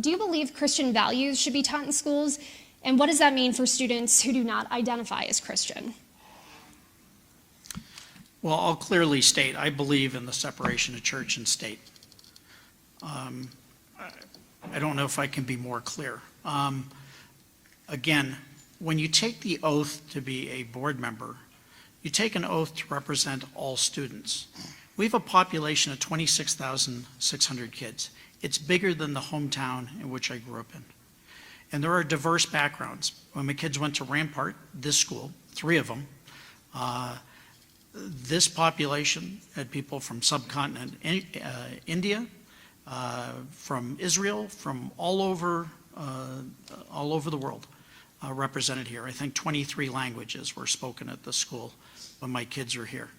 do you believe Christian values should be taught in schools? And what does that mean for students who do not identify as Christian? Well, I'll clearly state, I believe in the separation of church and state. I don't know if I can be more clear. Again, when you take the oath to be a board member, you take an oath to represent all students. We have a population of 26,600 kids. It's bigger than the hometown in which I grew up in. And there are diverse backgrounds. When my kids went to Rampart, this school, 3 of them, this population had people from subcontinent India, from Israel, from all over the world represented here. I think 23 languages were spoken at the school when my kids were here.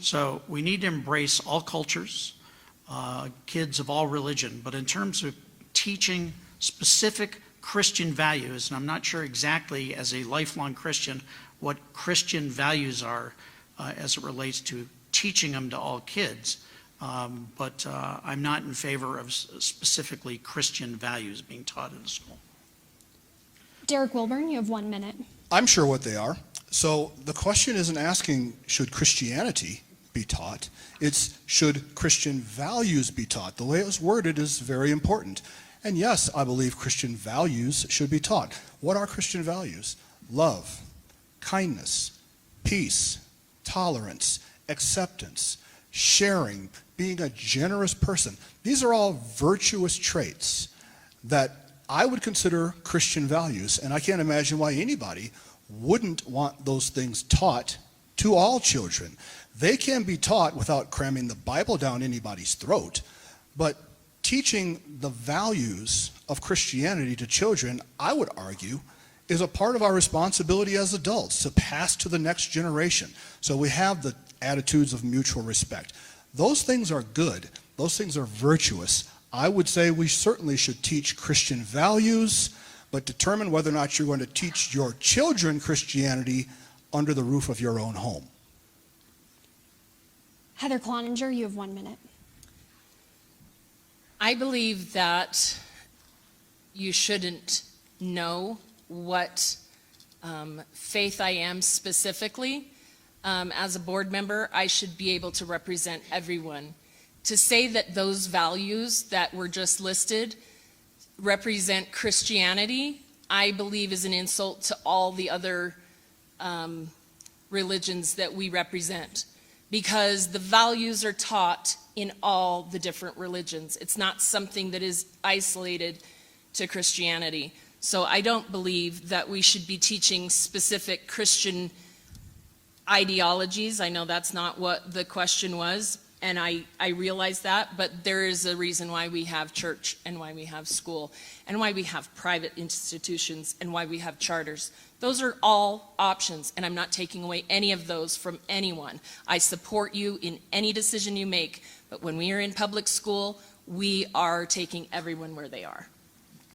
So we need to embrace all cultures, kids of all religion, but in terms of teaching specific Christian values, and I'm not sure exactly as a lifelong Christian what Christian values are as it relates to teaching them to all kids, but I'm not in favor of specifically Christian values being taught in the school. Derek Wilburn, you have 1 minute. I'm sure what they are. So the question isn't asking, should Christianity be taught? It's, should Christian values be taught? The way it was worded is very important. And yes, I believe Christian values should be taught. What are Christian values? Love, kindness, peace, tolerance, acceptance, sharing, being a generous person. These are all virtuous traits that I would consider Christian values, and I can't imagine why anybody wouldn't want those things taught to all children. They can be taught without cramming the Bible down anybody's throat, but teaching the values of Christianity to children, I would argue, is a part of our responsibility as adults to pass to the next generation. So we have the attitudes of mutual respect. Those things are good. Those things are virtuous. I would say we certainly should teach Christian values, but determine whether or not you're going to teach your children Christianity under the roof of your own home. Heather Cloninger, you have 1 minute. I believe that you shouldn't know what faith I am specifically. As a board member, I should be able to represent everyone. To say that those values that were just listed represent Christianity, I believe is an insult to all the other religions that we represent, because the values are taught in all the different religions. It's not something that is isolated to Christianity. So I don't believe that we should be teaching specific Christian ideologies. I know that's not what the question was, and I realize that, but there is a reason why we have church and why we have school and why we have private institutions and why we have charters. Those are all options, and I'm not taking away any of those from anyone. I support you in any decision you make, but when we are in public school, we are taking everyone where they are.